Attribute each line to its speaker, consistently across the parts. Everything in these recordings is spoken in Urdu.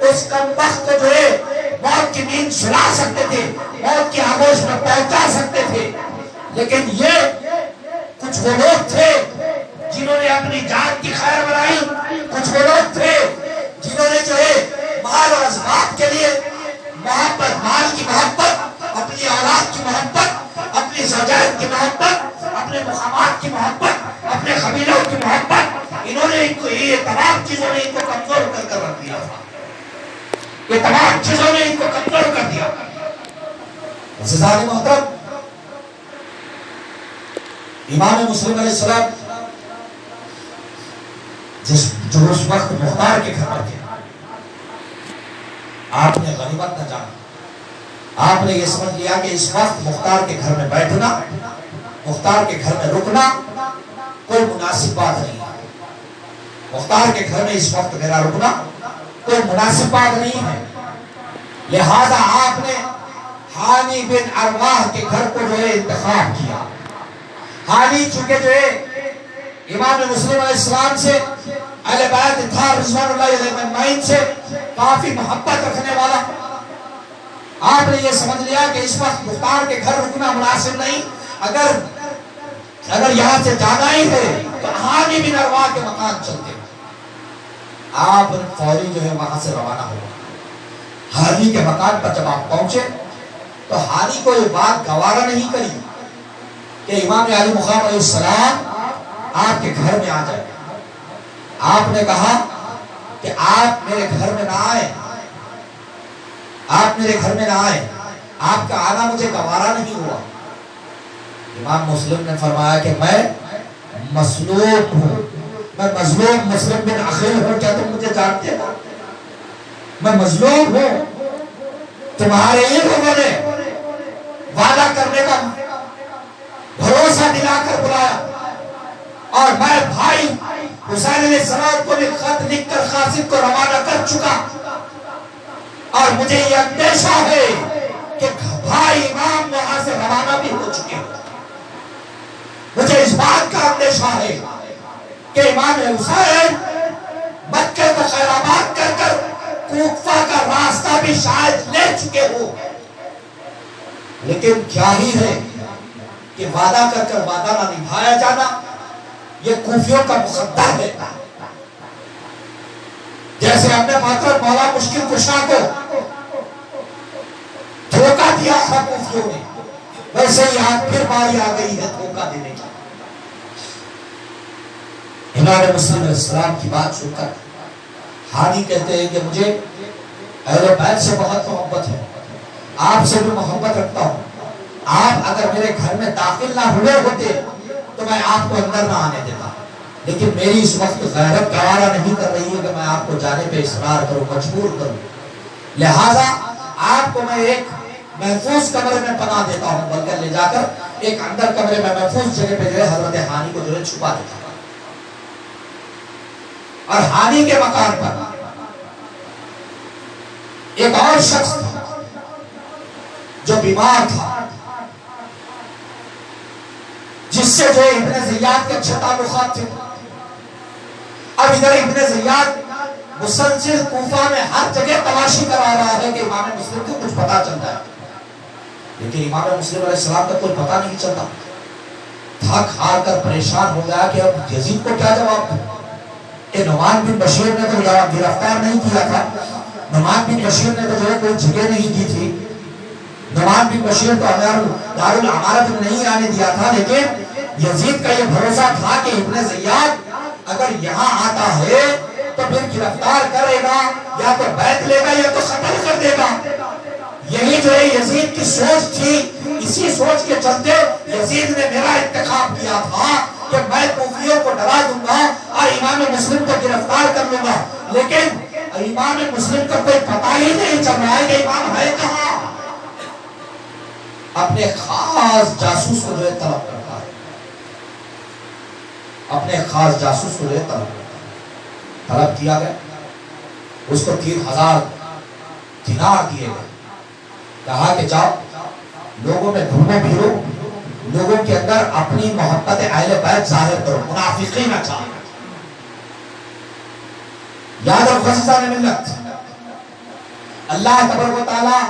Speaker 1: اس کم وقت کو جو ہے موت کی نیند سلا سکتے تھے، موت کی آغوش میں پہنچا سکتے تھے، لیکن یہ کچھ وہ لوگ تھے جنہوں نے اپنی جان کی خیر بنائی، کچھ وہ لوگ تھے جنہوں نے جو ہے مال اور اسباب کے لیے محبت، مال کی محبت، اپنی اولاد کی محبت، اپنی زوجات کی محبت، اپنے مقامات کی محبت، اپنے قبیلوں کی محبت، انہوں نے یہ تمام چیزوں نے ان کو کمزور کر رکھ دیا تھا، یہ تمام چیزوں نے ان کو کمزور کر دیا۔ عزیزان محترم، امام مسلم علیہ السلام جو اس وقت مختار کے گھر پر تھے، آپ نے غنیمت نہ جانا، آپ نے یہ سمجھ لیا کہ اس وقت مختار کے گھر میں بیٹھنا، مختار کے گھر میں رکنا کوئی مناسب بات نہیں ہے، مختار کے گھر میں اس وقت میرا رکنا کوئی مناسب بات نہیں ہے، لہذا آپ نے حانی بن ارواح کے گھر کو جو ہے انتخاب کیا۔ حانی چونکہ جو ہے امام مسلم علیہ السلام سے، اہل بیت تھا رضوان اللہ علیہ مجمعین سے کافی محبت رکھنے والا، آپ نے یہ سمجھ لیا کہ اس وقت مختار کے گھر رکنا مناسب نہیں، اگر یہاں سے جانا ہی ہے تو حانی بن ارواح کے مکان چلتے، آپ فوری جو ہے وہاں سے روانہ ہوا۔ حانی کے مکان پر جب آپ پہنچے تو حانی کو یہ بات گوارا نہیں کری کہ امام علی مقام علیہ السلام آپ کے گھر میں آ جائے، آپ نے کہا کہ آپ میرے گھر میں نہ آئے، آپ میرے گھر میں نہ آئے، آپ کا آنا مجھے گوارا نہیں ہوا۔ امام مسلم نے فرمایا کہ میں مسلوب ہوں، میں مظلوم مسلم بن عقیل ہوں، کیا تم مجھے جانتے ہو؟ میں مظلوم ہوں، تمہارے ہی لوگوں نے وعدہ کرنے کا بھروسہ دلا کر بلایا، اور میں بھائی حسین علیہ السلام کو بھی خط لکھ کر قاصد کو روانہ کر چکا، اور مجھے یہ اندیشہ ہے کہ بھائی امام وہاں سے روانہ بھی ہو چکے، مجھے اس بات کا اندیشہ ہے کہ امام حسین مکہ کو خیر آباد کر کر کوفہ کا راستہ بھی شاید لے چکے ہو۔ لیکن کیا ہی ہے کہ وعدہ کر کر وعدہ نہ نبھایا جانا یہ کوفیوں کا مقدر ہے۔ جیسے ہم نے محترم مولا مشکل کشا کو دھوکہ دیا تھا کوفیوں نے، ویسے ہی آج پھر باری آ گئی ہے دھوکہ دینے کی۔ امام مسلم علیہ السلام کی بات سن کر حانی کہتے ہیں کہ مجھے اہل بیت سے بہت محبت ہے، آپ سے بھی محبت رکھتا ہوں، آپ اگر میرے گھر میں داخل نہ ہوئے ہوتے تو میں آپ کو اندر نہ آنے دیتا، لیکن میری اس وقت غیرت گوارا نہیں کر رہی ہے کہ میں آپ کو جانے پہ اصرار کروں، مجبور کروں، لہٰذا آپ کو میں ایک محفوظ کمرے میں پناہ دیتا ہوں، بلکہ لے جا کر ایک اندر کمرے میں محفوظ جگہ پہ جو ہے حضرت حانی کو جو ہے چھپا دیتا ہوں۔ اور حانی کے مکان پر ایک اور شخص تھا جو بیمار تھا، جس سے جو ابن زیاد کے اچھے تعلقات تھے۔ اب ادھر ابن زیاد مسلسل کوفہ میں ہر جگہ تلاشی کرا رہا ہے کہ امام مسلم کو کچھ پتا چلتا ہے، لیکن امام مسلم علیہ السلام کا کوئی پتا نہیں چلتا۔ تھک ہار کر پریشان ہو گیا کہ اب یزید کو کیا جواب دیں۔ نعمان بن بشیر نے تو گرفتار نہیں کیا تھا، نعمان بن بشیر نے تو جو ہے کوئی جگہ نہیں دی تھی، نعمان بن بشیر تو دارالعمارت میں نہیں آنے دیا تھا، لیکن یزید کا یہ بھروسہ تھا کہ ابن زیاد اگر یہاں آتا ہے تو پھر گرفتار کرے گا، یا تو بیعت لے گا یا تو قتل کر دے گا۔ یہی جو ہے یزید کی سوچ تھی، اسی سوچ کے چلتے یزید نے میرا انتخاب کیا تھا کہ میں کوفیوں کو ڈرا دوں گا اور امام مسلم کو گرفتار کر لوں گا، لیکن امام مسلم کا کوئی پتہ ہی نہیں چل رہا ہے کہ امام ہے کہاں۔ اپنے خاص جاسوس کو جو ہے طلب کرتا ہے، اپنے خاص جاسوس کو جو ہے طلب کرتا ہے، طلب کیا گیا، اس کو 3000 دینار دیے گئے، کہا کہ جاؤ لوگوں میں گھومو پھرو، لوگوں کے اندر اپنی محبت اہل بیت ظاہر کرو، منافقین اچھا۔ یاد رکھو عزیزان ملت، اللہ تبارک و تعالیٰ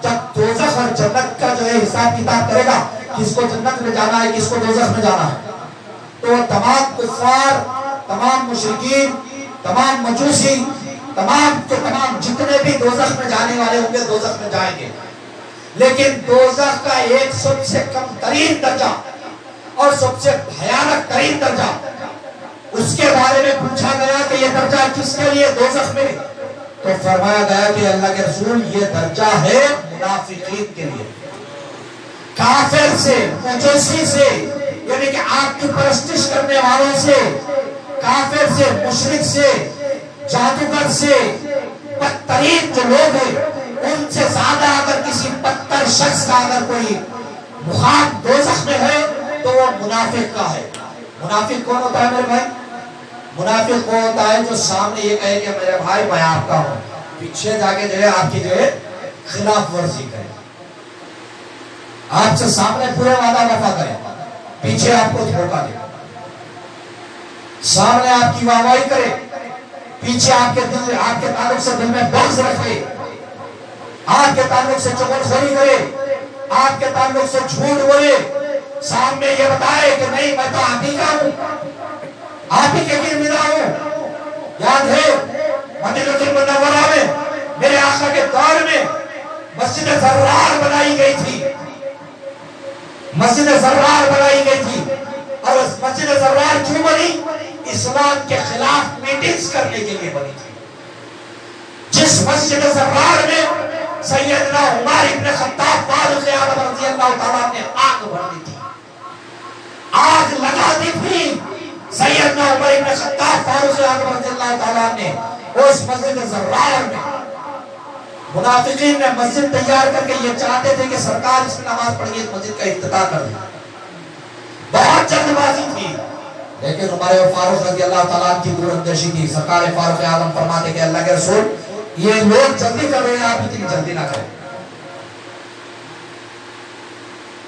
Speaker 1: جب دوزخ اور جنت کا جو ہے حساب کتاب کرے گا، کس کو جنت میں جانا ہے کس کو دوزخ میں جانا ہے، تو تمام کفار، تمام مشرکین، تمام مجوسی، تمام کے تمام جتنے بھی دوزخ میں جانے والے ہوں گے دوزخ میں جائیں گے. لیکن دوزخ کا ایک سب سے کم ترین درجہ اور سب سے بھیانک ترین درجہ، اس کے بارے میں پوچھا گیا کہ یہ درجہ کس کے لیے دوزخ میں، تو فرمایا گیا کہ اللہ کے رسول یہ درجہ ہے منافقین کے لیے، کافر سے، مجوسی سے، یعنی کہ آگ کی پرستش کرنے والوں سے، کافر سے، مشرک سے، جادوگر سے، بدترین جو لوگ ہیں ان سے زیادہ اگر کسی بدتر شخص کا اگر کوئی مقام دوزخ میں ہے تو وہ منافق کا ہے. منافق کون ہوتا ہے میرے بھائی؟ منافق وہ ہوتا ہے جو سامنے یہ کہے کہ میرے بھائی میں آپ کا ہوں، پیچھے جا کے جو ہے آپ کی جو ہے خلاف ورزی کرے، آپ سے سامنے پورے وعدہ وفا کرے، پیچھے آپ کو دھوکہ دے، سامنے آپ کی واہواہی کرے، پیچھے آپ کے تعلق سے دل میں بغض رکھے، آپ کے تعلق سے چغلخوری کرے، آپ کے تعلق سے جھوٹ بولے، سامنے یہ بتائے کہ نہیں میں تو آپ ہی کا ہوں، آپ ہی کے گرد ملا ہوں. یاد ہے مدینہ المنورہ میں میرے آقا کے دور میں مسجد زرار بنائی گئی تھی، مسجد زرار بنائی گئی تھی، اور اس مسجد زرار کیوں بنی؟ اسلام کے خلاف میٹنگز کرنے کے لیے بنی تھی. جس مسجد زرار میں سیدنا عمر ابن خطاب فاروق اعظم رضی اللہ تعالیٰ نے آگ بھر دی تھی، آگ لگا دی تھی سیدنا عمر ابن خطاب فاروق اعظم رضی اللہ تعالیٰ نے اس مسجد زرار میں. منافقین نے مسجد تیار کر کے یہ چاہتے تھے کہ سرکار اس میں نماز پڑھیں گے، مسجد کا افتتاح کر دیں، بہت جلد بازی تھی. لیکن عمر فاروق رضی اللہ تعالیٰ کی دور اندیشی تھی. سرکار فاروق اعظم فرماتے کہ اللہ کے رسول یہ لوگ جلدی کر رہے ہیں، آپ اتنی جلدی نہ کریں.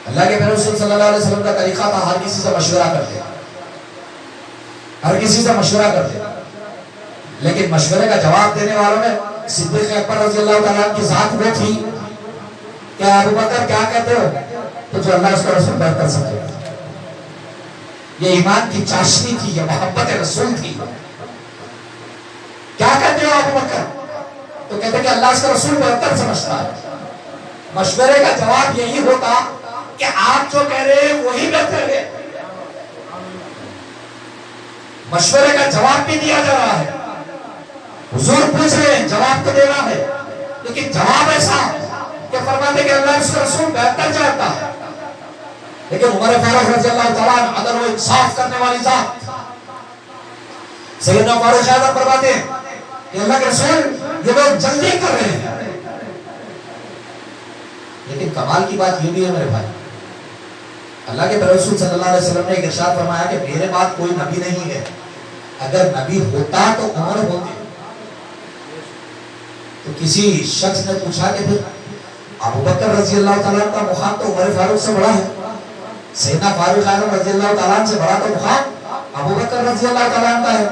Speaker 1: اللہ کے رسول صلی اللہ علیہ وسلم کا طریقہ تھا ہر کسی سے مشورہ کرتے، ہر کسی سے مشورہ کرتے، لیکن مشورے کا جواب دینے والوں میں صدیق اکبر رضی اللہ تعالیٰ کی ذات وہ تھی کہ ابو بکر کیا کہتے ہو تو جو اللہ اس کا رسول بہتر سمجھے. یہ ایمان کی چاشنی تھی، یہ محبت رسول تھی. کیا کہتے ہو ابو بکر تو کہتے کہ اللہ اس کا رسول بہتر سمجھتا ہے. مشورے کا جواب یہی ہوتا کہ آپ جو کہہ رہے ہیں وہی بہتر ہے. مشورے کا جواب بھی دیا جا رہا ہے، حضور پوچھ رہے ہیں جواب تو دینا ہے، لیکن جواب ایسا کہ فرماتے کہ اللہ اس کا رسول بہتر جانتا ہے. لیکن عمر فاروق رضی اللہ تعالیٰ عنہ عدل و انصاف کرنے والی ذات سیدنا فاروق اعظم فرماتے ہیں کہ اللہ کے رسول یہ لوگ جلدی کر رہے ہیں. لیکن کمال کی بات یہ بھی ہے میرے بھائی، اللہ کے رسول صلی اللہ علیہ وسلم نے ایک ارشاد فرمایا کہ میرے بعد کوئی نبی نہیں ہے، اگر نبی ہوتا تو عمر ہوتے. تو کسی شخص نے پوچھا کہ پھر ابو بکر رضی اللہ تعالیٰ کا مقام تو عمر فاروق سے بڑا ہے، سیدنا فاروق اعظم رضی اللہ تعالیٰ سے بڑا تو مقام ابو بکر رضی اللہ تعالیٰ کا ہے.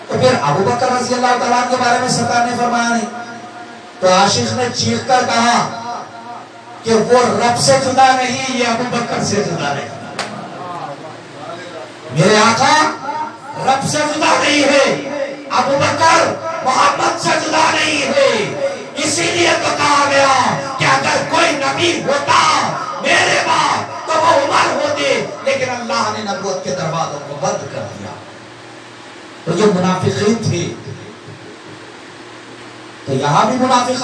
Speaker 1: تو پھر ابو بکر رضی اللہ تعالیٰ کے بارے میں سرکار نے فرمایا نہیں. تو عاشق نے چیخ کر کہا کہ وہ رب سے جدا نہیں، یہ ابو بکر سے جدا نہیں. میرے آقا رب سے جدا نہیں ہے، ابو بکر محمد سے جدا نہیں ہے. اسی لیے تو کہا گیا کہ اگر کوئی نبی ہوتا میرے بعد تو وہ عمر ہوتے، لیکن اللہ نے نبوت کے دروازوں کو بند کر دیا. تو جو منافقین تھے تو یہاں بھی منافق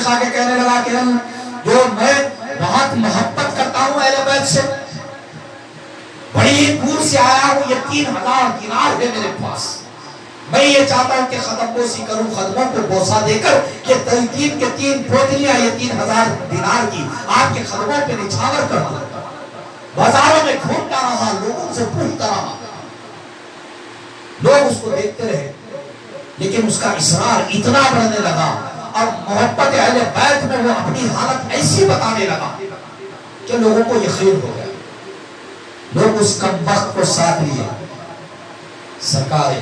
Speaker 1: آ کے کہنے لگا کہ جو میں بہت محبت کرتا ہوں اہل بیت سے، بڑی دور سے آیا ہوں، یہ 3000 دینار ہے میرے پاس، میں یہ چاہتا ہوں کہ خدم بوسی کروں، خدموں کو بوسا دے کر یہ 3 پوتلیاں یہ 3000 دینار کی آپ کے خدموں پہ نچھاور کر دوں. بازاروں میں گھومتا رہا، لوگوں سے پوچھتا رہا، لوگ اس کو دیکھتے رہے، لیکن اس کا اصرار اتنا بڑھنے لگا اور محبت اہل بیت میں وہ اپنی حالت ایسی بتانے لگا کہ لوگوں کو یقین ہو گیا. لوگ اس کم وقت کو ساتھ لیے. سرکار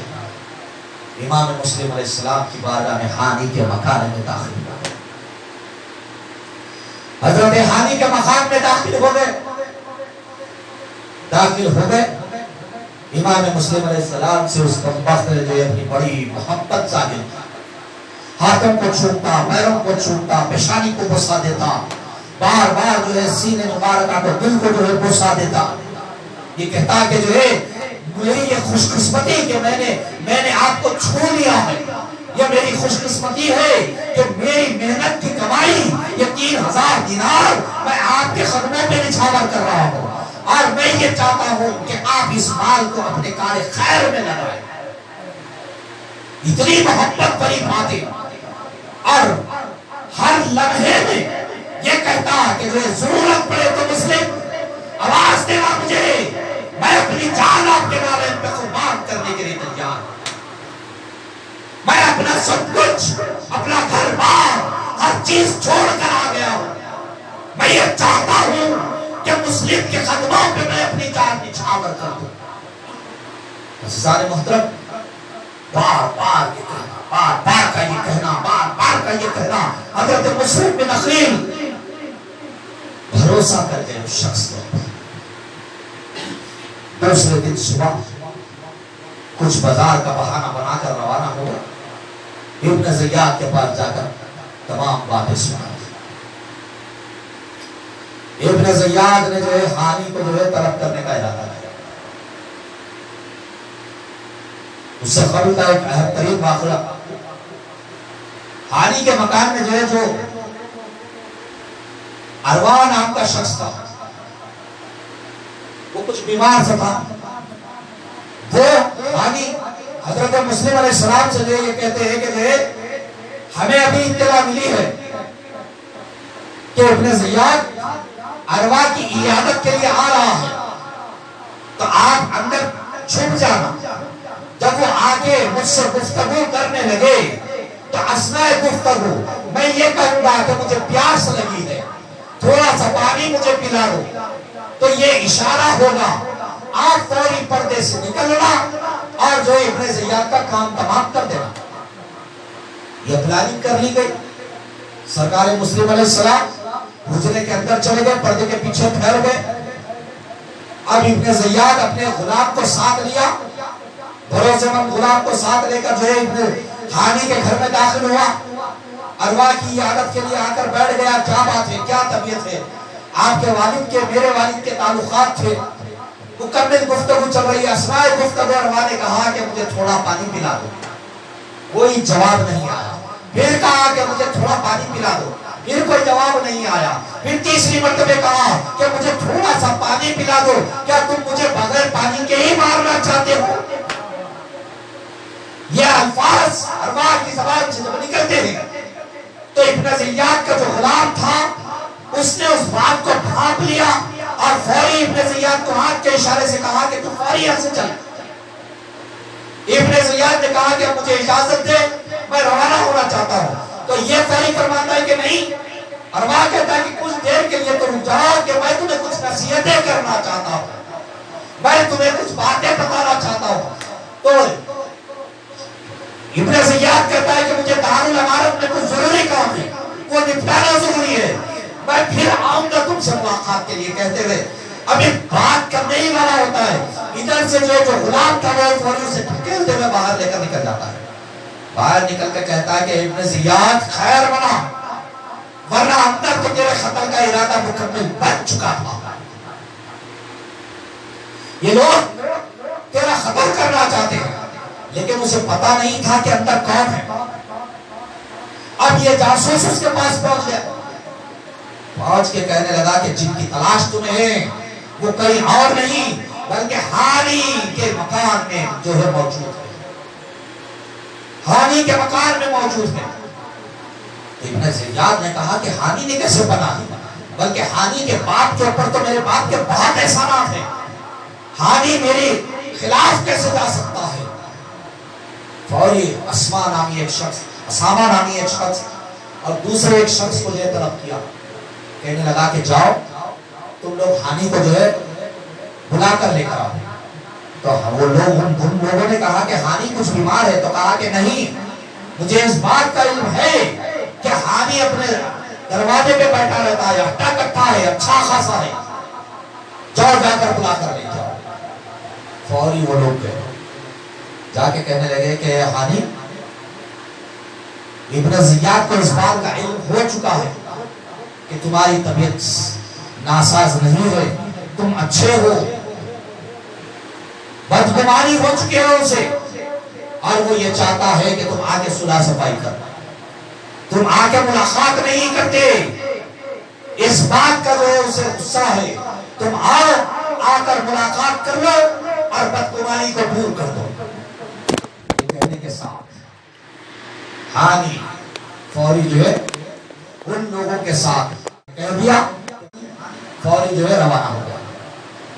Speaker 1: امام مسلم علیہ السلام کی بارگاہ میں ہانی کے مکان میں داخل ہوا. حضرت ہانی کے مقام میں داخل ہو گئے. امام مسلم علیہ السلام سے اس کمبخت نے جو اپنی بڑی محبت ظاہر کی. ہاتھوں کو چھوٹتا، پیروں کو چھوٹتا، پیشانی کو بوسا دیتا، بار بار جو ہے سینے مبارکہ کو، دل کو جو ہے بوسا دیتا. یہ کہتا کہ جو ہے میری یہ خوش قسمتی کہ میں نے آپ کو چھو لیا ہے. یہ میری خوش قسمتی ہے کہ میری محنت کی کمائی یہ 3000 دینار میں آپ کے قدموں پہ نچھاور کر رہا ہوں، اور میں یہ چاہتا ہوں کہ آپ اس مال کو اپنے کار خیر میں لگائیں. اتنی محبت بڑی باتیں. اور ہر لمحے میں یہ کہتا کہ جو ضرورت پڑے تو مسلم آواز دینا مجھے، میں اپنی جان آپ کے نالے پہ قربان کرنے کے لیے تیار ہوں. میں اپنا سب کچھ، اپنا گھر بار، ہر چیز چھوڑ کر آ گیا ہوں. میں یہ چاہتا ہوں کہ مسلم کے قدموں پہ میں اپنی جان نچھاور کر دوں. عزیزان محترم، بار بار یہ کہنا، بار بار کا یہ کہنا، بار بار کا یہ کہنا. حضرت مسلم بن عقیل بھروسہ کر گئے اس شخص کو. دوسرے دن صبح کچھ بازار کا بہانہ بنا کر روانہ ہوا. ابن زیاد کے پاس جا کر تمام باتیں سنا. ابن زیاد نے جو ہے ہانی کو جو ہے طلب کرنے کا ارادہ کیا. اس سے قبل کا ایک اہم ترین واقعہ، ہانی کے مکان میں جو ہے جو اروا نام کا شخص تھا، وہ کچھ بیمار سے تھا. وہ ہانی حضرت مسلم علیہ السلام سے جو یہ کہتے ہیں کہ جو ہمیں ابھی اطلاع ملی ہے کہ ابن زیاد اروا کی عیادت کے لیے آ رہا ہے، تو آپ اندر چھپ جانا. جب وہ آگے مجھ سے گفتگو کرنے لگے تو اثناء گفتگو میں یہ کہوں گا کہ مجھے پیاس لگی ہے، تھوڑا سا پانی مجھے پلا دو، تو یہ اشارہ ہوگا. آپ فوری پردے سے نکلنا اور جو ابن زیاد کا کام تمام کر دینا. یہ پلاننگ کر لی گئی. سرکار مسلم علیہ السلام حجرے کے اندر چلے گئے، پردے کے پیچھے ٹھہر گئے. اب ابن زیاد اپنے غلام کو ساتھ لیا، بھروسے مند غلام کو ساتھ لے کر جو ہے ابن ہانی کے گھر میں داخل ہوا. اروا کی عادت کے لیے آ کر بیٹھ گیا. کیا بات ہے، کیا طبیعت ہے؟ آپ کے والد کے، میرے والد کے تعلقات تھے. مکمل گفتگو چل رہی ہے. اثناء گفتگو اروا نے کہا کہ مجھے تھوڑا پانی پلا دو. کوئی جواب نہیں آیا. پھر کہا کہ مجھے تھوڑا پانی پلا دو. پھر کوئی جواب نہیں آیا. پھر تیسری مرتبہ کہا کہ مجھے تھوڑا سا پانی پلا دو. کیا تم مجھے بغیر پانی کے ہی مارنا چاہتے ہو؟ یہ الفاظ اروا کی زبان سے جب نکلتے ہیں تو ابن زیاد کا جو غلام تھا اس نے اس بات کو بھانپ لیا اور فوری ابن زیاد کو ہاتھ کے اشارے سے کہا کہ تو فوری یہاں سے چل. ابن زیاد نے کہا کہ مجھے اجازت دے، میں روانہ ہونا چاہتا ہوں. تو یہ فوری فرماتا ہے کہ نہیں. اروا کہتا ہے کہ کچھ دیر کے لیے تم جاؤ کہ میں تمہیں کچھ نصیحتیں کرنا چاہتا ہوں، میں تمہیں کچھ باتیں بتانا چاہتا ہوں. تو ابن زیاد کہتا ہے کہ مجھے دارالامارت میں کچھ ضروری کام ہے، وہ نپٹانا ضروری ہے، میں پھر آؤں گا تم سے ملاقات کے لیے. کہتے ہوئے اب ایک بات کرنے ہی والا ہوتا ہے. ادھر سے جو غلام تھا وہ فوری سے ٹھکیلتے ہوئے باہر لے کر نکل جاتا ہے. باہر نکل کر کہتا ہے کہ ابن زیاد خیر بنا، ورنہ اندر تو تیرے قتل کا ارادہ مکمل بن چکا تھا. یہ لوگ تیرا قتل کرنا چاہتے ہیں، لیکن اسے پتا نہیں تھا کہ اندر کون ہے. اب یہ جاسوس اس کے پاس پہنچ گیا. پہنچ کے کہنے لگا کہ جن کی تلاش تمہیں وہ کہیں اور نہیں بلکہ ہانی کے مکان میں جو ہے موجود ہے، ہانی کے مکان میں موجود ہے. ابن زیاد نے کہا کہ ہانی نے کیسے بنا دی، بلکہ ہانی کے باپ کے اوپر تو میرے باپ کے بہت احسانات ہیں، ہانی میرے خلاف کیسے جا سکتا ہے. فوری اسامہ نامی ایک شخص اور دوسرے ایک شخص کو یہ طلب کیا. کہنے لگا کہ جاؤ تم لوگ ہانی کو جو ہے بلا کر لے کر آؤ. تو وہ لوگ ان لوگوں نے کہا کہ ہانی کچھ بیمار ہے، تو کہا کہ نہیں، مجھے اس بات کا علم ہے کہ ہانی اپنے دروازے پہ بیٹھا رہتا ہے، ہٹا کٹھا ہے، اچھا خاصا ہے، جاؤ جا کر بلا کر لے جاؤ۔ فوری وہ لوگ گئے، جا کے کہنے لگے کہ ہانی، ابن زیاد کو اس بات کا علم ہو چکا ہے کہ تمہاری طبیعت ناساز نہیں ہے، تم اچھے ہو، بدگمانی ہو چکے ہو اسے، اور وہ یہ چاہتا ہے کہ تم آگے صلح صفائی کرو، تم آگے ملاقات نہیں کرتے، اس بات کا جو ہے اسے غصہ ہے، تم آؤ، آ کر ملاقات کر لو اور بدگمانی کو دور کر دو۔ یہ کہنے کے ساتھ ہانی فوری جو ہے ان لوگوں کے ساتھ کہہ دیا، فوری جو ہے روانہ ہو گیا۔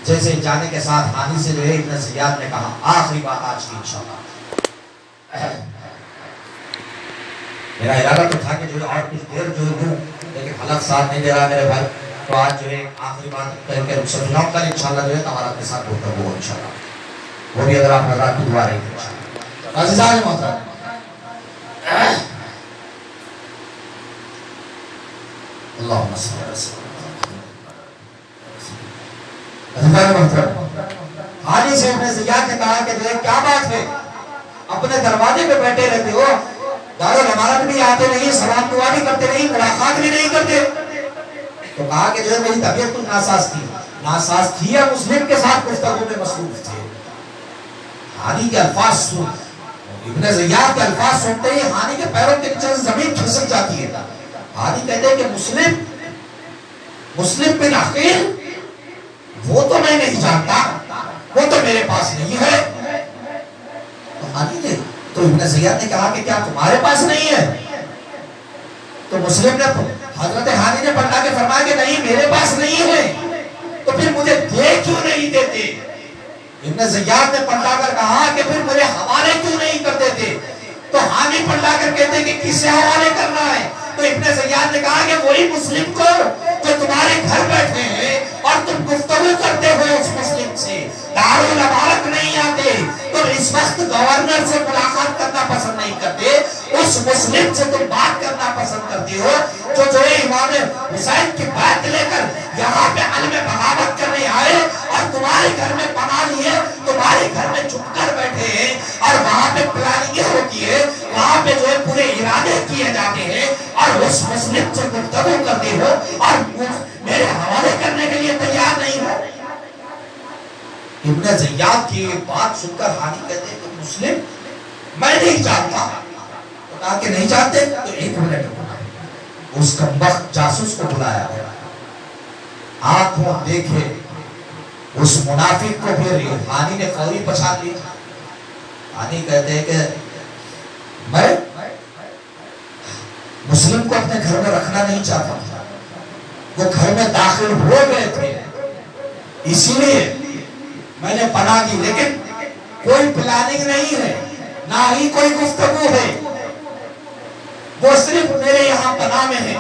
Speaker 1: جیسے جانے کے ساتھ ہانی سے جو ہے ابن زیاد نے کہا آخری بات آج کی انشاءاللہ، میرا ارادہ تو تھا کہ جو اور کچھ دیر جو ہوں، لیکن حلق ساتھ نہیں دے رہا میرے بھائی، تو آج جو ہے آخری بات کہہ کے رخصت جاؤں، کل انشاءاللہ جو ہے تمہارا اپنے ساتھ گفتگو ہو انشاءاللہ، وہ بھی اگر آپ حضرات کی دعا رہی ہے انشاءاللہ۔ عزیزان محترم، اللہم صلی اللہ علیہ وسلم، حالی سے ابن زیاد نے کہا کہ کیا بات ہے، اپنے دروازے پہ بیٹھے رہتے ہو، دارالامانت بھی آتے نہیں، سلام دعا بھی کرتے نہیں، ملاقات بھی نہیں کرتے، تو کہا کہ جو ہے میری طبیعت تو ناساز تھی یا مسلم کے ساتھ گفتگو میں مصروف تھے۔ حالی کے الفاظ سن، ابن زیاد کے الفاظ سنتے ہی حالی کے پیروں کے نیچے زمین کھسک جاتی ہے۔ حالی کہتے ہیں کہ مسلم بن عقیل وہ تو میں نہیں جانتا، وہ تو میرے پاس نہیں ہے۔ تو حالی نے تو ابن زیاد نے کہا کہ کیا تمہارے پاس نہیں ہے؟ تو مسلم نے حضرت حالی نے پلٹا کے فرمایا کہ نہیں میرے پاس نہیں ہے، تو پھر مجھے دے کیوں نہیں دیتے؟ ابن زیاد نے پلٹا کر کہا کہ پھر مجھے حوالے کیوں نہیں کر دیتے؟ تو حالی پلٹا کر کہتے کہ کس سے حوالے کرنا ہے؟ تو ابن زیاد نے کہا کہ وہی مسلم کو جو تمہارے گھر بیٹھے ہیں اور تم گفتگو کرتے ہو اس مسلم سے، دارالامانت نہیں آتے، تم اس وقت گورنر سے ملاقات کرنا پسند نہیں کرتے، اس مسلم سے تم بات کرنا پسند کرتے ہو جو امام حسین کی بیعت لے کر یہاں پہ علم بغاوت کرنے آئے اور تمہارے گھر میں پناہ لیے، تمہارے گھر میں چھپ کر بیٹھے ہیں، اور وہاں پہ پلاننگ ہوتی ہے، وہاں پہ جو ہے پورے ارادے کیے جاتے ہیں، اور اس مسلم سے گفتگو کرتے ہو اور میرے حوالے کرنے کے لیے تیار نہیں ہو۔ ابن زیاد کی بات سن کر حالی کہتے ہیں کہ مسلم میں نہیں جانتا، تو کہا کہ نہیں جانتے؟ تو ایک منٹ اس کمبخت جاسوس کو بلایا گیا، آنکھوں دیکھے اس منافق کو، پھر حالی نے فوری پہچان لی۔ حالی کہتے ہیں کہ میں مسلم کو اپنے گھر میں رکھنا نہیں چاہتا تھا، وہ گھر میں داخل ہو گئے تھے، اسی لیے میں نے پناہ دی، لیکن کوئی پلاننگ نہیں ہے، نہ ہی کوئی گفتگو ہے، وہ صرف میرے یہاں پناہ میں ہے۔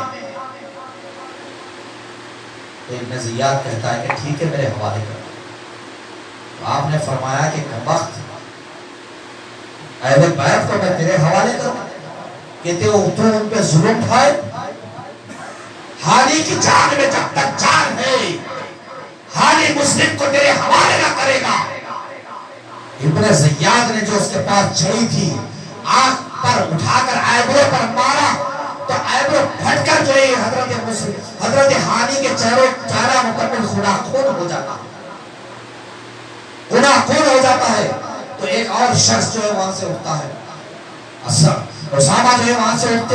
Speaker 1: تو ابن زیاد کہتا ہے کہ ٹھیک ہے میرے حوالے کر۔ آپ نے فرمایا کہ کمبخت اہل بیت کو میں تیرے حوالے کروں؟ کہتے ہو تو ان پہ ظلم اٹھائے؟ حالی کی جان میں جب تک جان ہے، حالی مسلم کو تیرے حوالے نہ کرے گا۔ ابن زیاد نے جو اس کے پاس چھڑی تھی آنکھ پر اٹھا کر ایبرو پر مارا، تو ایبرو پھٹ کر جو ہے حضرت حالی کے چہرہ مکمل خون ہو جاتا ہے، خون ہو جاتا ہے۔ تو ایک اور شخص جو ہے وہاں سے اٹھتا ہے، اسامہ جو ہے وہاں سے اٹھ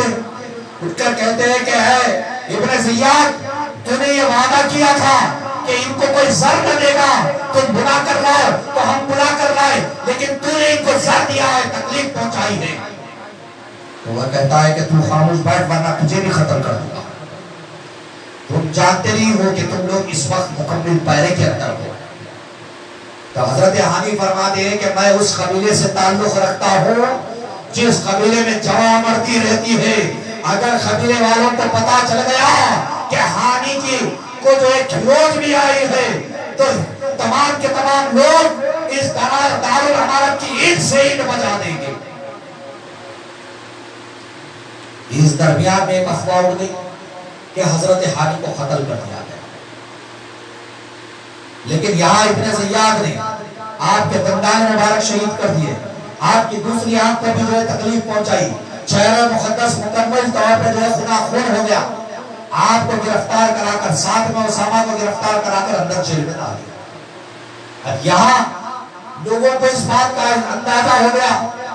Speaker 1: کر کہتے ہیں کہ اے ابن زیاد، تو نے یہ وعدہ کیا تھا کہ ان کو کوئی زر نہ دے گا، تم بلا کر لائے تو ہم بلا کر لائے، لیکن تو نے ان کو زر دیا ہے، تکلیف پہنچائی ہے۔ تو وہ کہتا ہے کہ تو خاموش بیٹھ ورنہ تجھے بھی ختم کر دوں گا۔ تم جانتے نہیں ہو کہ تم لوگ اس وقت مکمل پیرے کے اندر ہو۔ تو حضرت حانی فرماتے ہیں کہ میں اس قبیلے سے تعلق رکھتا ہوں جس قبیلے میں جوان مردی رہتی ہے۔ اگر قبیلے والوں کو پتا چل گیا کہ حانی کی کو جو ایک کھلوج بھی آئی ہے، تو تمام کے تمام لوگ اس دارالامارت کی اینٹ سے اینٹ بجا دیں گے۔ اس درمیان میں ایک افواہ اڑ گئی کہ حضرت ہانی کو قتل کر دیا گیا، لیکن یہاں ابن زیاد نے آپ کے دندان مبارک شہید کر دیے، آپ کی دوسری آنکھ پر بھی جو ہے تکلیف پہنچائی، چہرہ مقدس مکمل طور پر جو ہے خون خون ہو گیا، آپ کو گرفتار کرا کر ساتھ میں اسامہ کو گرفتار کرا کر اندر جیل میں ڈال دیا۔ اب یہاں لوگوں کو اس بات کا اندازہ ہو گیا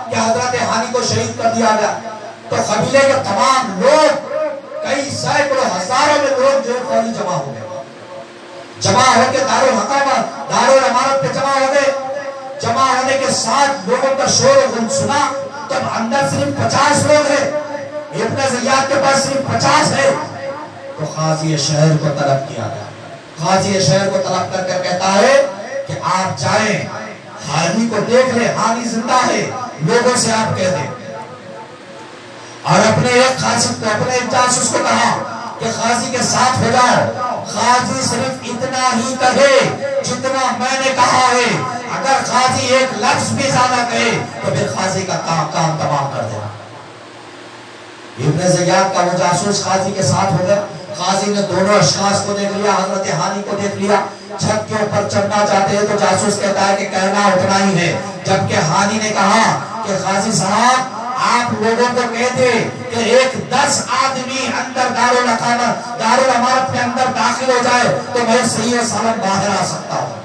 Speaker 1: کہ حضرت ہانی کو شہید کر دیا گیا، تو قبیلے کے تمام لوگ، کئی سینکڑوں ہزاروں میں لوگ جو فوری جمع ہو گئے، جمع ہو کے دارالامارت پہ جمع ہو گئے۔ جمع ہونے کے ساتھ لوگوں کا شور و غل سنا، تب اندر صرف 50 لوگ ہیں، ابن زیاد کے پاس صرف 50 ہے، تو قاضی شہر کو طلب کیا گیا۔ قاضی شہر کو طلب کر کے کہتا ہے کہ آپ جائیں، ہانی کو دیکھ لیں، ہانی زندہ ہے، لوگوں سے آپ کہہ دیں۔ اور اپنے ایک قاصد کو، اپنے ایک جاسوس کو کہا کہ قاضی کے ساتھ ہو جاؤ، قاضی صرف اتنا ہی کہے جتنا میں نے کہا ہے، اگر قاضی ایک لفظ بھی زیادہ کہے تو پھر قاضی کا کام تمام کر دینا۔ ابن زیاد کا وہ جاسوس قاضی کے ساتھ ہو گئے، قاضی نے دونوں اشخاص کو دیکھ لیا، حضرت ہانی کو دیکھ لیا، چھت کے اوپر چڑھنا چاہتے ہیں تو جاسوس کہتا ہے کہ کہنا اتنا ہی ہے، جبکہ ہانی نے کہا کہ قاضی صاحب آپ لوگوں کو کہہ دے کہ ایک 10 آدمی اندر دارالامارت میں اندر داخل ہو جائے تو میں صحیح و سالم باہر آ سکتا ہوں۔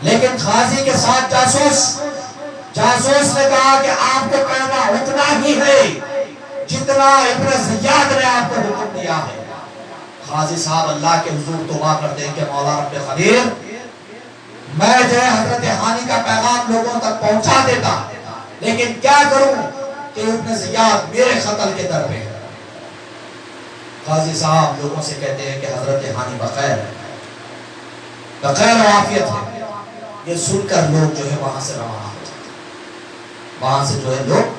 Speaker 1: لیکن قاضی کے ساتھ جاسوس نے کہا کہ آپ کو کہنا اتنا ہی ہے جتنا ابن زیاد نے آپ کو حکم دیا ہے۔ قاضی صاحب اللہ کے حضور توبہ کرتے ہیں کہ مولا رب قدیر، میں جو ہے حضرت ہانی کا پیغام لوگوں تک پہنچا دیتا، لیکن کیا کروں کہ ابن زیاد میرے قتل کے در پہ ہے۔ قاضی صاحب لوگوں سے کہتے ہیں کہ حضرت ہانی بخیر ہے، بخیر و عافیت ہے۔ یہ سن کر لوگ جو ہے وہاں سے روانہ ہو جاتے ہیں، وہاں سے جو ہے لوگ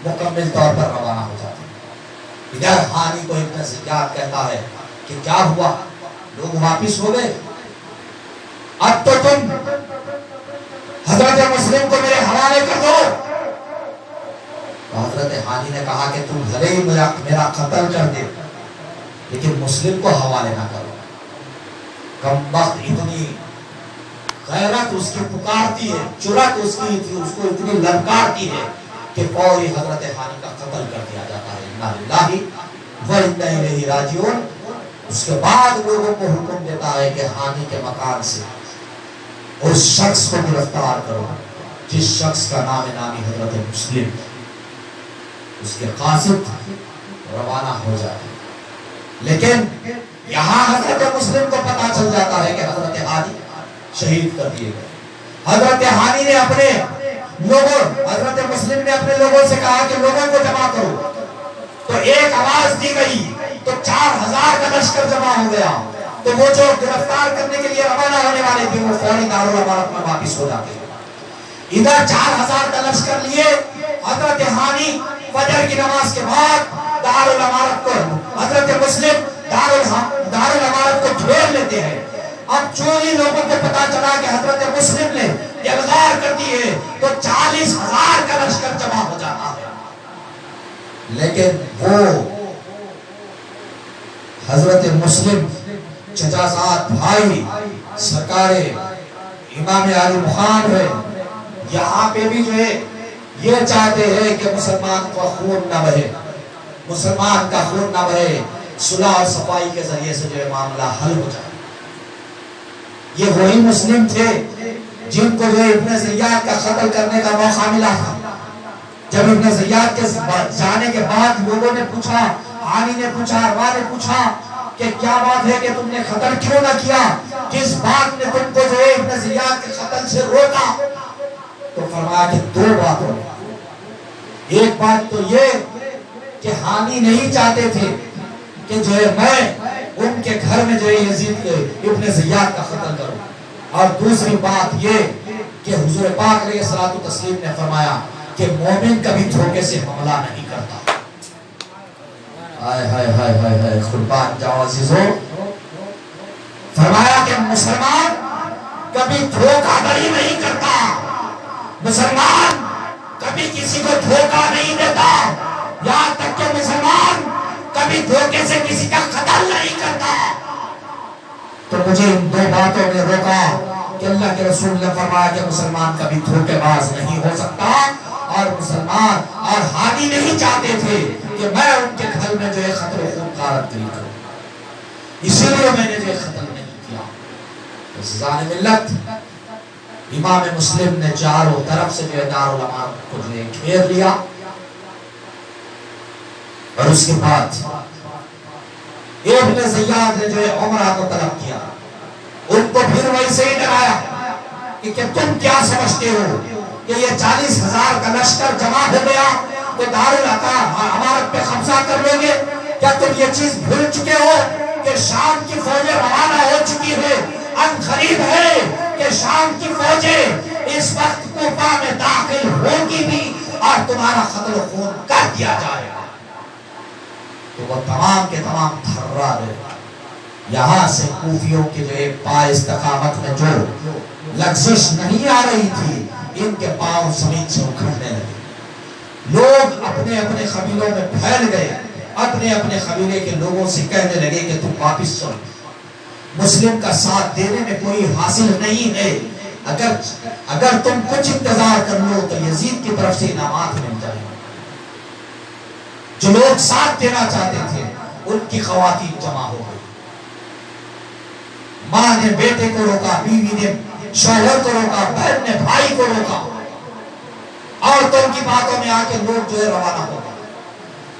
Speaker 1: مکمل طور پر روانہ ہو جاتے ہیں۔ ادھر ہانی کو ابن زیاد کہتا ہے کہ کیا ہوا، لوگ واپس ہو گئے، اب تو تم حضرت مسلم کو میرے حوالے کر دو۔ حضرت ہانی نے کہا کہ تم بھلے ہی میرا قتل کر دے لیکن مسلم کو حوالے نہ کرو۔ کم وقت اتنی غیرت اس کی پکارتی ہے، جرأت اس کی اس کو اتنی للکارتی ہے کہ فوری حضرت ہانی کا قتل کر دیا جاتا ہے۔ انا للہ و انا الیہ راجعون۔ اس کے بعد لوگوں کو حکم دیتا ہے کہ ہانی کے مکان سے اس شخص کو گرفتار کرو جس شخص کا نامی حضرت مسلم، اس کے قاصد روانہ ہو جاتے۔ لیکن یہاں حضرت مسلم کو پتا چل جاتا ہے کہ حضرت ہانی شہید کر دیے گئے۔ حضرت ہانی نے اپنے لوگوں، حضرت مسلم نے اپنے لوگوں سے کہا کہ لوگوں کو جمع کرو، تو ایک آواز دی گئی تو 4000 کا لشکر جمع ہو گیا، تو وہ جو گرفتار کرنے کے لیے روانہ ہونے والے تھے وہ فوری دارالامارت میں واپس ہو جاتے ہیں۔ ادھر 4000 کا لشکر لیے حضرت ہانی فجر کی نماز کے بعد دارالامارت کو، حضرت مسلم دارالامارت کو گھیر لیتے ہیں۔ اب جو ہی لوگوں کو پتا چلا کہ حضرت مسلم نے اغار کر دی ہے تو 40000 کا لشکر جمع ہو جاتا ہے، لیکن وہ حضرت مسلم چچا زاد بھائی سرکار امام علی مقام ہے، یہاں پہ بھی جو ہے یہ چاہتے ہیں کہ مسلمان کا خون نہ بہے، مسلمان کا خون نہ بہے، صلح اور صفائی کے ذریعے سے جو ہے معاملہ حل ہو جائے۔ یہ وہی مسلم تھے جن کو جو ابن زیاد کا قتل کرنے کا موقع ملا تھا۔ جب ابن زیاد کے جانے کے بعد لوگوں نے پوچھا، ہانی نے پوچھا، اروا نے پوچھا کہ کیا بات ہے کہ تم نے قتل کیوں نہ کیا، کس بات نے تم کو جو ہے ابن زیاد کے قتل سے روکا؟ تو فرمایا کہ 2 باتوں، ایک بات تو یہ کہ ہانی نہیں چاہتے تھے کہ جو ہے میں ان کے گھر میں جو ہے یزید کے ابن زیاد کا قتل کروں، اور دوسری بات یہ کہ حضور پاک علیہ الصلوۃ والتسلیم نے فرمایا کہ مومن کبھی دھوکے سے حملہ نہیں کرتا۔ ہائے ہائے ہائے ہائے ہائے، قربان جاؤ عزیزو، فرمایا کہ مسلمان کبھی دھوکہ دڑی نہیں کرتا، مسلمان کبھی کسی کو دھوکہ نہیں دیتا، یہاں تک کہ مسلمان کبھی دھوکے سے کسی کا قتل نہیں کرتا۔ تو مجھے ان دو باتوں نے روکا کہ اللہ کے رسول نے فرمایا کہ مسلمان کبھی دھوکے باز نہیں ہو سکتا، اور مسلمان اور حامی نہیں چاہتے تھے کہ میں ان کے گھر میں جو ہے خطر و خون کارکری کروں، اسی لیے میں نے جو قتل نہیں کیا۔ عزیزان ملت، امام مسلم نے چاروں طرف سے جو ہے دارالعلماء کو جو ہے گھیر لیا، اور اس کے بعد ابن زیاد نے جو ہے عمرہ کو طلب کیا، ان کو پھر ویسے ہی ڈرایا کہ تم کیا سمجھتے ہو کہ یہ 40,000 کا لشکر جمع ہو گیا تو دارالعمارت پہ قبضہ کر لو گے؟ کیا تم یہ چیز بھول چکے ہو کہ شام کی فوجیں روانہ ہو چکی ہے؟ ان قریب ہے کہ شام کی فوجیں اس وقت کوفہ میں داخل ہوگی بھی اور تمہارا قتل و خون کر دیا جائے گا۔ تو وہ تمام کے تمام تھرا رہے، یہاں سے کوفیوں کے جو ایک پائے استقامت میں جو لغزش نہیں آ رہی تھی، ان کے پاؤں زمین سے اکھڑنے لگے۔ لوگ اپنے اپنے قبیلوں میں پھیل گئے، اپنے اپنے قبیلے کے لوگوں سے کہنے لگے کہ تم واپس چلو، مسلم کا ساتھ دینے میں کوئی حاصل نہیں ہے، اگر تم کچھ انتظار کر لو تو یزید کی طرف سے انعامات مل جائیں گے۔ جو لوگ ساتھ دینا چاہتے تھے ان کی خواتین جمع ہو گئی، ماں نے بیٹے کو روکا، بیوی نے شوہر کو روکا، بہن نے بھائی کو روکا، عورتوں کی باتوں میں آ کے لوگ جو ہے روانہ ہو گئے۔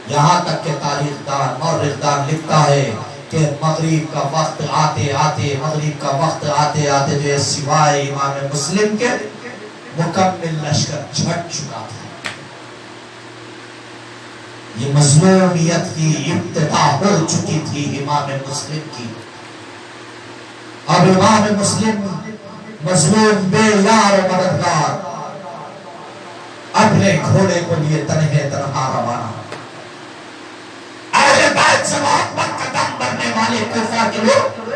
Speaker 1: یہاں تک کہ تاریخ دان مورخ دان لکھتا ہے کہ مغرب کا وقت آتے آتے جو ہے سوائے امام مسلم کے مکمل لشکر چھٹ چکا تھا۔ یہ مظلومیت کی ابتدا ہو چکی تھی امام مسلم کی۔ اب امام مسلم مظلوم بے یار و مددگار اپنے گھوڑے کو لیے تنہا روانہ، اہل بیت سے محبت کا دم بھرنے والے کوفہ کے لوگ،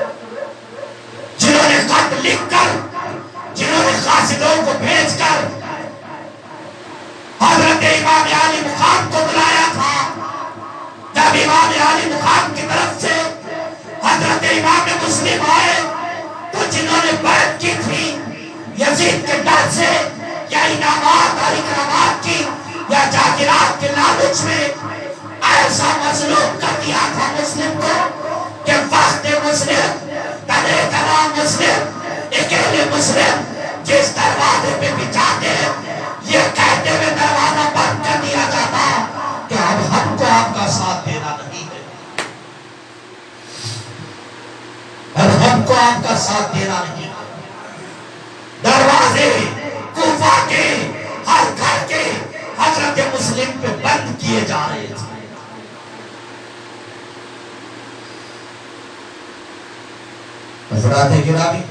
Speaker 1: جنہوں نے خط لکھ کر، جنہوں نے قاصدوں کو بھیج کر حضرت امام علی مقام کو بلایا تھا، جب امام علی مقام کی طرف سے حضرت امام مسلم آئے تو جنہوں نے بیعت کی تھی یزید کے ڈر سے یا انعامات اور اکرامات کی یا جاگیرات کے لالچ میں ایسا مظلوم کر دیا تھا مسلم کو کہ وقت مسلم، تنے تنہا مسلم، اکیلے مسلم جس دروازے پہ بھی جاتے یہ کہتے ہوئے دروازہ بند کر دیا جاتا کہ اب ہم کو آپ کا ساتھ دینا نہیں ہے، اب ہم کو آپ کا ساتھ دینا نہیں ہے۔ دروازے کوفہ کے ہر گھر کے حضرت مسلم پہ بند کیے جا رہے تھے۔ حضرات گرامی،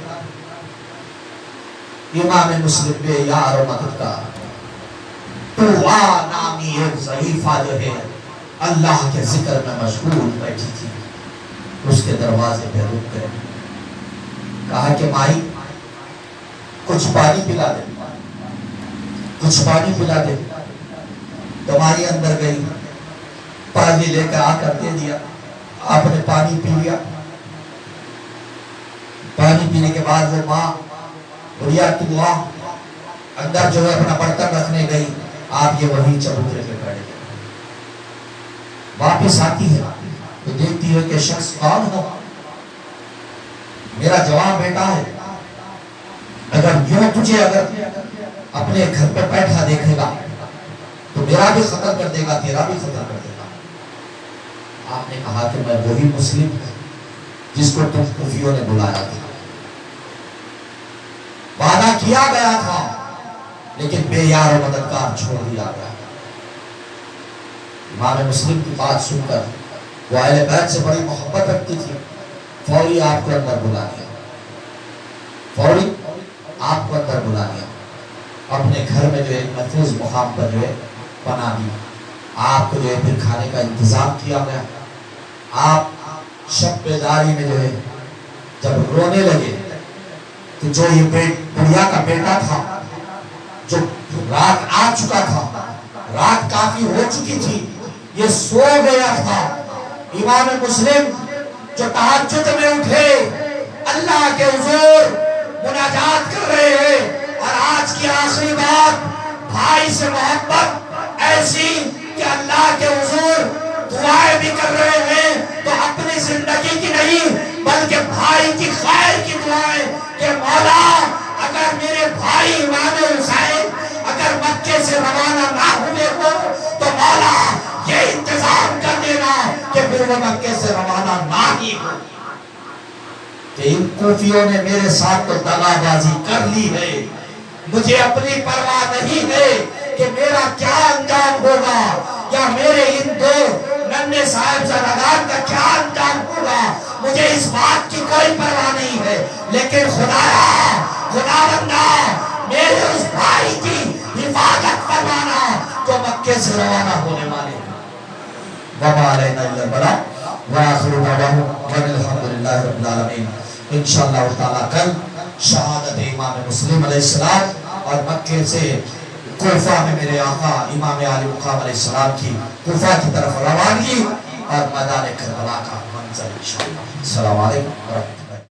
Speaker 1: امام مسلم بے یار و مددگار طوعا نامی ایک ضعیفہ جو ہے اللہ کے ذکر میں مشغول بیٹھی تھی، اس کے دروازے پہ رک گئے، کہا کہ مائی کچھ پانی پلا دے، کچھ پانی پلا دے۔ تو مائی اندر گئی، پانی لے کر آ کر دے دیا، آپ نے پانی پی لیا۔ پانی پینے کے بعد وہ ماں بڑھیا کی دعا اندر جو ہے اپنا برتن رکھنے گئی، آپ یہ وہیں چبوترے پہ کھڑے، واپس آتی ہے تو دیکھتی ہے کہ شخص کون ہو، میرا جوان بیٹا ہے، اگر یوں تجھے اپنے گھر پہ بیٹھا دیکھے گا تو میرا بھی قتل کر دے گا، تیرا بھی قتل کر دے گا۔ آپ نے کہا کہ میں وہی مسلم ہوں جس کو تم کوفیوں نے بلایا تھا، وعدہ کیا گیا تھا لیکن بے یار و مددگار چھوڑ دیا گیا۔ امام مسلم کی بات سن کر وہ اہل بیت سے بڑی محبت رکھتی تھی، فوری آپ کو اندر بلا دیا، فوری آپ کو اندر بلا دیا، اپنے گھر میں جو ہے محفوظ مقام پر جو ہے بنا دیا۔ آپ کو جو ہے پھر کھانے کا انتظام کیا گیا۔ آپ شب بیداری میں جو ہے جب رونے لگے تو جو یہ بڑھیا کا بیٹا تھا جو رات آ چکا تھا، رات کافی ہو چکی تھی، یہ سو گیا تھا۔ امام مسلم جو تہجد میں اٹھے، اللہ کے حضور مناجات کر رہے ہیں، اور آج کی آخری بات، بھائی سے محبت ایسی کہ اللہ کے حضور دعائیں بھی کر رہے ہیں تو اپنی زندگی کی نہیں بلکہ بھائی کی خیر کی دعائیں، کہ مولا اگر میرے بھائی امام حسین اگر مکے سے روانہ نہ ہوئے ہو تو مولا یہ انتظام کر دینا کہ پھر وہ مکے سے روانہ نہ ہی ہو۔ کہ ان کوفیوں نے میرے ساتھ تو دغا بازی کر لی ہے، مجھے اپنی پرواہ نہیں ہے کہ میرا کیا انجام ہوگا، یا میرے ان دو ننھے صاحبزادگان کا کیا انجام ہوگا، مجھے اس بات کی کوئی پرواہ نہیں ہے، لیکن خداوندہ میرے اس بھائی کی حفاظت فرمانا جو مکے سے روانہ ہونے والے ہیں۔ وما علینا الا البلاغ وآخر دعواہم ان الحمد للہ رب العالمین۔ انشاءاللہ تعالیٰ کل شہادت امام مسلم علیہ السلام اور مکے سے کوفہ میں میرے آقا امام علی مقام علیہ السلام کی کوفہ کی طرف روانگی اور میدان کربلا کا منظر انشاءاللہ۔ السلام علیکم ورحمۃ اللہ۔